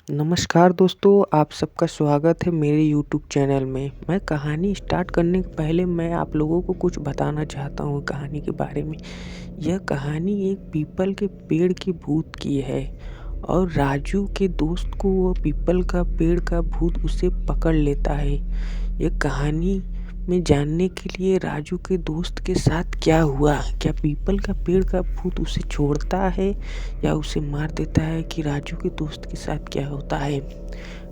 नमस्कार दोस्तों, आप सबका स्वागत है मेरे यूट्यूब चैनल में। मैं कहानी स्टार्ट करने के पहले मैं आप लोगों को कुछ बताना चाहता हूँ कहानी के बारे में। यह कहानी एक पीपल के पेड़ की भूत की है और राजू के दोस्त को वो पीपल का पेड़ का भूत उसे पकड़ लेता है। यह कहानी में जानने के लिए राजू के दोस्त के साथ क्या हुआ, क्या पीपल का पेड़ का भूत उसे छोड़ता है या उसे मार देता है, कि राजू के दोस्त के साथ क्या होता है।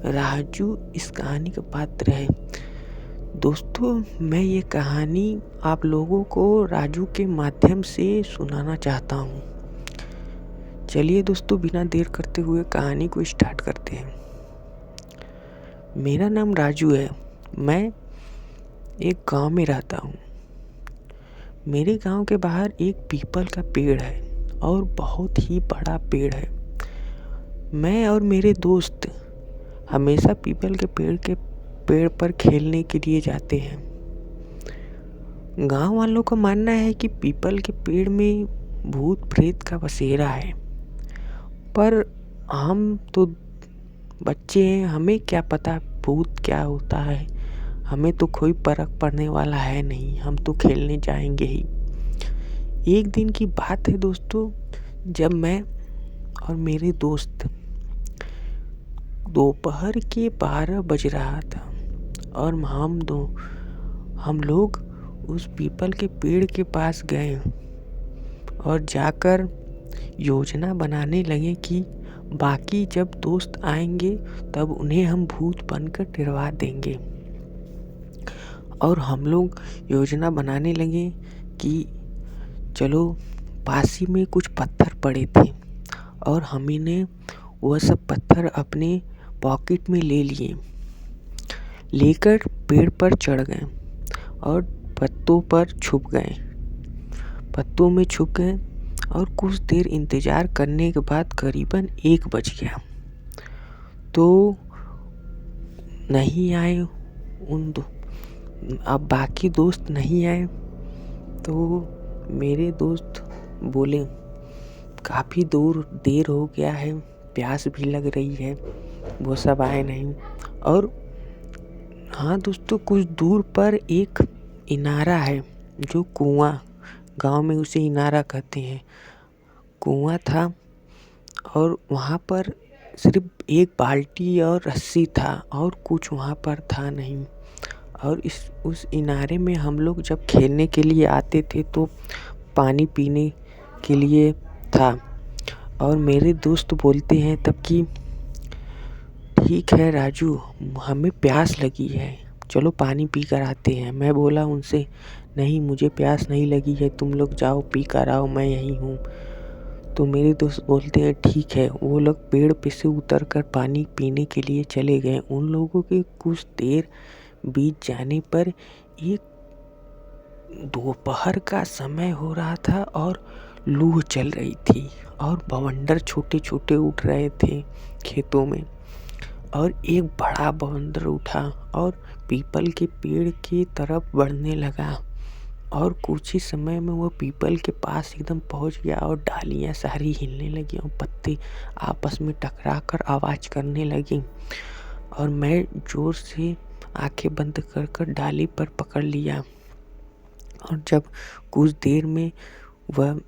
राजू इस कहानी का पात्र है। दोस्तों, मैं ये कहानी आप लोगों को राजू के माध्यम से सुनाना चाहता हूँ। चलिए दोस्तों, बिना देर करते हुए कहानी को स्टार्ट करते हैं। मेरा नाम राजू है। मैं एक गांव में रहता हूँ। मेरे गांव के बाहर एक पीपल का पेड़ है और बहुत ही बड़ा पेड़ है। मैं और मेरे दोस्त हमेशा पीपल के पेड़ पर खेलने के लिए जाते हैं। गांव वालों का मानना है कि पीपल के पेड़ में भूत प्रेत का बसेरा है, पर हम तो बच्चे हैं, हमें क्या पता भूत क्या होता है। हमें तो कोई फर्क पड़ने वाला है नहीं, हम तो खेलने जाएंगे ही। एक दिन की बात है दोस्तों, जब मैं और मेरे दोस्त दोपहर के 12 बज रहा था और हम लोग उस पीपल के पेड़ के पास गए और जाकर योजना बनाने लगे कि बाकी जब दोस्त आएंगे तब उन्हें हम भूत बनकर डरवा देंगे। और हम लोग योजना बनाने लगे कि चलो, पास ही में कुछ पत्थर पड़े थे और हमने वह सब पत्थर अपने पॉकेट में ले लिए, लेकर पेड़ पर चढ़ गए और पत्तों में छुप गए और कुछ देर इंतजार करने के बाद करीबन 1 बज गया तो नहीं आए अब बाकी दोस्त नहीं आए। तो मेरे दोस्त बोले, काफ़ी देर हो गया है, प्यास भी लग रही है, वो सब आए नहीं। और हाँ दोस्तों, कुछ दूर पर एक इनारा है, जो कुआं, गांव में उसे इनारा कहते हैं, कुआं था और वहाँ पर सिर्फ एक बाल्टी और रस्सी था और कुछ वहाँ पर था नहीं। और उस इनारे में हम लोग जब खेलने के लिए आते थे तो पानी पीने के लिए था। और मेरे दोस्त बोलते हैं तब कि ठीक है राजू, हमें प्यास लगी है, चलो पानी पी कर आते हैं। मैं बोला उनसे, नहीं, मुझे प्यास नहीं लगी है, तुम लोग जाओ पी कर आओ, मैं यहीं हूँ। तो मेरे दोस्त बोलते हैं ठीक है। वो लोग पेड़ पे से उतर कर पानी पीने के लिए चले गए। उन लोगों के कुछ देर बीत जाने पर एक दोपहर का समय हो रहा था और लू चल रही थी और बवंडर छोटे छोटे उठ रहे थे खेतों में। और एक बड़ा बवंडर उठा और पीपल के पेड़ की तरफ बढ़ने लगा और कुछ ही समय में वो पीपल के पास एकदम पहुंच गया और डालियां सारी हिलने लगी और पत्ते आपस में टकरा कर आवाज़ करने लगी। और मैं जोर से आंखें बंद कर कर डाली पर पकड़ लिया। और जब कुछ देर में वह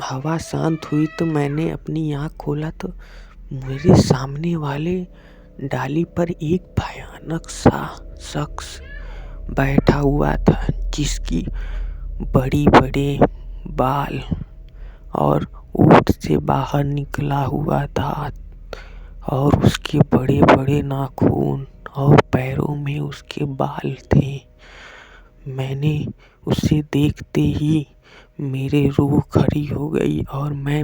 हवा शांत हुई तो मैंने अपनी आँख खोला तो मेरे सामने वाले डाली पर एक भयानक सा शख्स बैठा हुआ था, जिसकी बड़ी बड़े बाल और ऊँट से बाहर निकला हुआ दांत और उसके बड़े बड़े नाखून और पैरों में उसके बाल थे। मैंने उसे देखते ही मेरे रूह खड़ी हो गई और मैं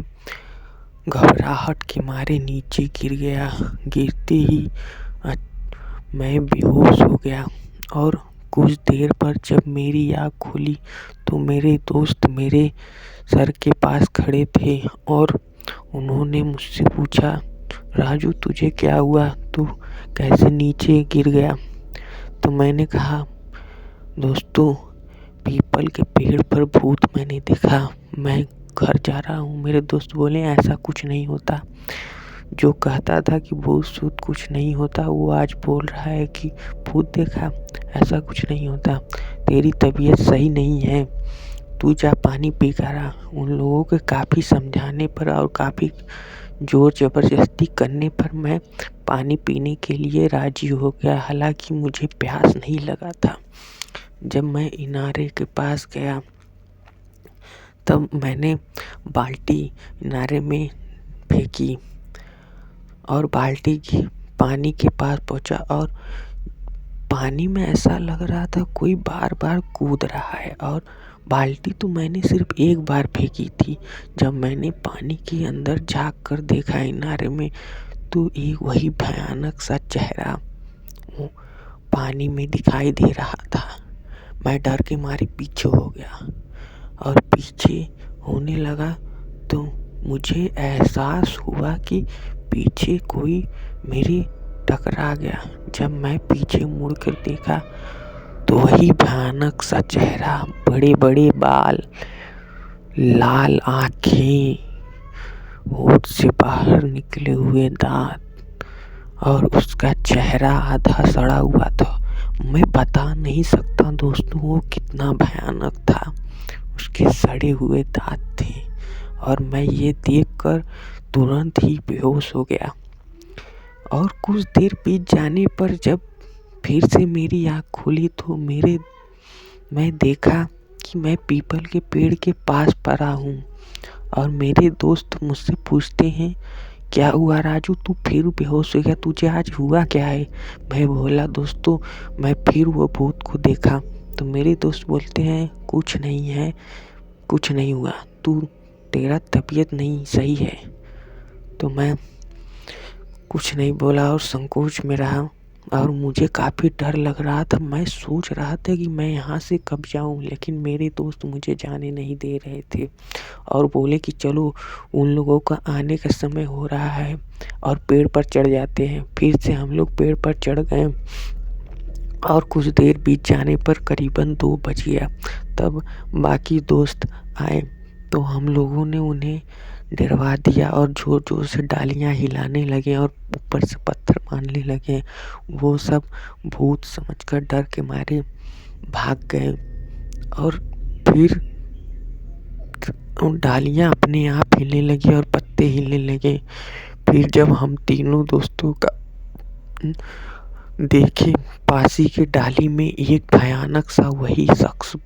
घबराहट के मारे नीचे गिर गया। गिरते ही मैं बेहोश हो गया। और कुछ देर पर जब मेरी आँख खुली तो मेरे दोस्त मेरे सर के पास खड़े थे और उन्होंने मुझसे पूछा, राजू तुझे क्या हुआ, तू कैसे नीचे गिर गया। तो मैंने कहा, दोस्तों, पीपल के पेड़ पर भूत मैंने देखा, मैं घर जा रहा हूँ। मेरे दोस्त बोले, ऐसा कुछ नहीं होता, जो कहता था कि भूत सूत कुछ नहीं होता, वो आज बोल रहा है कि भूत देखा, ऐसा कुछ नहीं होता, तेरी तबीयत सही नहीं है, तू जा पानी पी कर आ। उन लोगों के काफ़ी समझाने पर और काफ़ी ज़ोर ज़बरदस्ती करने पर मैं पानी पीने के लिए राज़ी हो गया, हालांकि मुझे प्यास नहीं लगा था। जब मैं इनारे के पास गया तब मैंने बाल्टी इनारे में फेंकी और बाल्टी की पानी के पास पहुंचा और पानी में ऐसा लग रहा था कोई बार बार कूद रहा है। और बाल्टी तो मैंने सिर्फ एक बार फेंकी थी। जब मैंने पानी के अंदर झांक कर देखा इनारे में, तो एक वही भयानक सा चेहरा वो पानी में दिखाई दे रहा था। मैं डर के मारे पीछे हो गया और पीछे होने लगा तो मुझे एहसास हुआ कि पीछे कोई मेरे टकरा गया। जब मैं पीछे मुड़ कर देखा तो वही भयानक सा चेहरा, बड़े बड़े बाल, लाल आँखें, होठ से बाहर निकले हुए दांत और उसका चेहरा आधा सड़ा हुआ था। मैं बता नहीं सकता दोस्तों वो कितना भयानक था। उसके सड़े हुए दांत थे और मैं ये देखकर तुरंत ही बेहोश हो गया। और कुछ देर बीत जाने पर जब फिर से मेरी आँख खुली तो मैं देखा कि मैं पीपल के पेड़ के पास पड़ा हूँ और मेरे दोस्त मुझसे पूछते हैं, क्या हुआ राजू, तू फिर बेहोश हो गया, तुझे आज हुआ क्या है? मैं बोला, दोस्तों मैं फिर वो भूत को देखा। तो मेरे दोस्त बोलते हैं, कुछ नहीं है, कुछ नहीं हुआ, तेरा तबीयत नहीं सही है। तो मैं कुछ नहीं बोला और संकोच में रहा और मुझे काफ़ी डर लग रहा था। मैं सोच रहा था कि मैं यहाँ से कब जाऊँ, लेकिन मेरे दोस्त मुझे जाने नहीं दे रहे थे और बोले कि चलो उन लोगों का आने का समय हो रहा है और पेड़ पर चढ़ जाते हैं। फिर से हम लोग पेड़ पर चढ़ गए और कुछ देर बीत जाने पर करीबन 2 बज गया। तब बाकी दोस्त आए तो हम लोगों ने उन्हें डरवा दिया और जोर जोर से डालियां हिलाने लगे और ऊपर से पत्थर मारने लगे। वो सब भूत समझकर डर के मारे भाग गए और फिर डालियां अपने आप हिलने लगी और पत्ते हिलने लगे। फिर जब हम तीनों दोस्तों का देखे, पासी की डाली में एक भयानक सा वही शख्स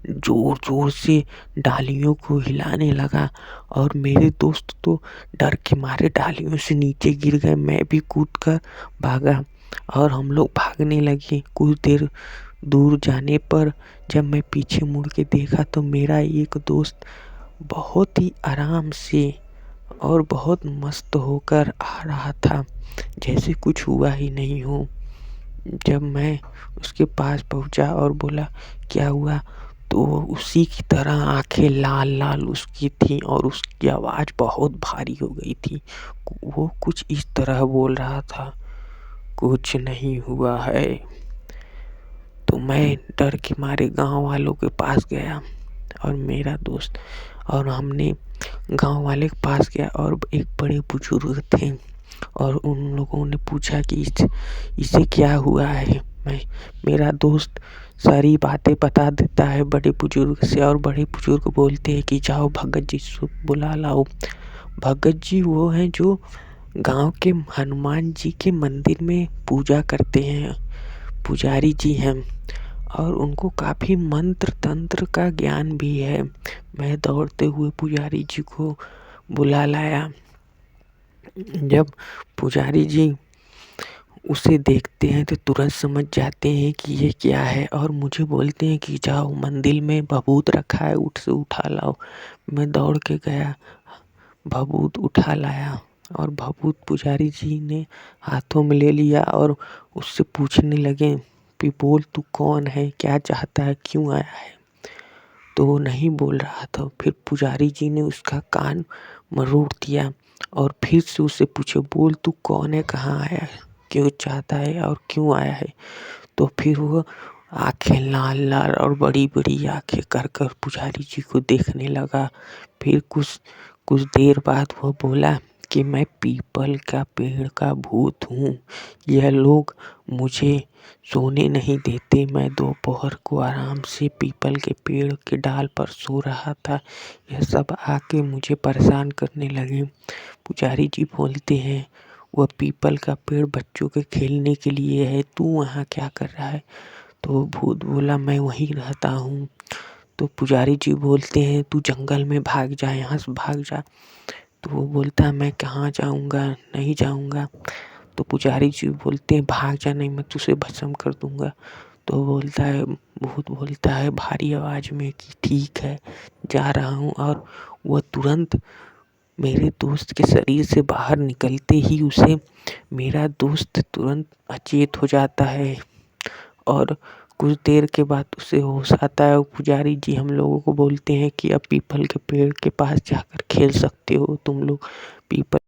जोर जोर से डालियों को हिलाने लगा और मेरे दोस्त तो डर के मारे डालियों से नीचे गिर गए। मैं भी कूद कर भागा और हम लोग भागने लगे। कुछ देर दूर जाने पर जब मैं पीछे मुड़ के देखा तो मेरा एक दोस्त बहुत ही आराम से और बहुत मस्त होकर आ रहा था, जैसे कुछ हुआ ही नहीं हो। जब मैं उसके पास पहुंचा और बोला, क्या हुआ, तो उसी की तरह आंखें लाल लाल उसकी थी और उसकी आवाज़ बहुत भारी हो गई थी। वो कुछ इस तरह बोल रहा था, कुछ नहीं हुआ है। तो मैं डर के मारे गांव वालों के पास गया और मेरा दोस्त और हमने गांव वाले के पास गया और एक बड़े बुजुर्ग थे और उन लोगों ने पूछा कि इसे क्या हुआ है। मेरा दोस्त सारी बातें बता देता है बड़े बुजुर्ग से और बड़े बुजुर्ग बोलते हैं कि जाओ भगत जी से बुला लाओ। भगत जी वो हैं जो गांव के हनुमान जी के मंदिर में पूजा करते हैं, पुजारी जी हैं और उनको काफ़ी मंत्र तंत्र का ज्ञान भी है। मैं दौड़ते हुए पुजारी जी को बुला लाया। जब पुजारी जी उसे देखते हैं तो तुरंत समझ जाते हैं कि ये क्या है और मुझे बोलते हैं कि जाओ मंदिर में भभूत रखा है, से उठा लाओ। मैं दौड़ के गया, भभूत उठा लाया और भभूत पुजारी जी ने हाथों में ले लिया और उससे पूछने लगे कि बोल तू कौन है, क्या चाहता है, क्यों आया है। तो वो नहीं बोल रहा था। फिर पुजारी जी ने उसका कान मरोड़ दिया और फिर से उससे पूछे, बोल तू कौन है, कहाँ आया है, क्यों चाहता है और क्यों आया है। तो फिर वो आंखें लाल लाल और बड़ी बड़ी आंखें कर कर पुजारी जी को देखने लगा। फिर कुछ देर बाद वो बोला कि मैं पीपल का पेड़ का भूत हूँ। यह लोग मुझे सोने नहीं देते। मैं दोपहर को आराम से पीपल के पेड़ के डाल पर सो रहा था। यह सब आके मुझे परेशान करने लगे। पुजारी जी बोलते हैं, वह पीपल का पेड़ बच्चों के खेलने के लिए है, तू वहाँ क्या कर रहा है? तो भूत बोला, मैं वहीं रहता हूँ। तो पुजारी जी बोलते हैं, तू जंगल में भाग जा, यहाँ से भाग जा। तो वो बोलता है, मैं कहाँ जाऊँगा, नहीं जाऊँगा। तो पुजारी जी बोलते हैं, भाग जा, नहीं मैं तुझे भस्म कर दूँगा। तो बोलता है, भूत बोलता है भारी आवाज में कि ठीक है, जा रहा हूँ। और वह तुरंत मेरे दोस्त के शरीर से बाहर निकलते ही उसे मेरा दोस्त तुरंत अचेत हो जाता है और कुछ देर के बाद उसे होश आता है। और पुजारी जी हम लोगों को बोलते हैं कि अब पीपल के पेड़ के पास जाकर खेल सकते हो तुम लोग। पीपल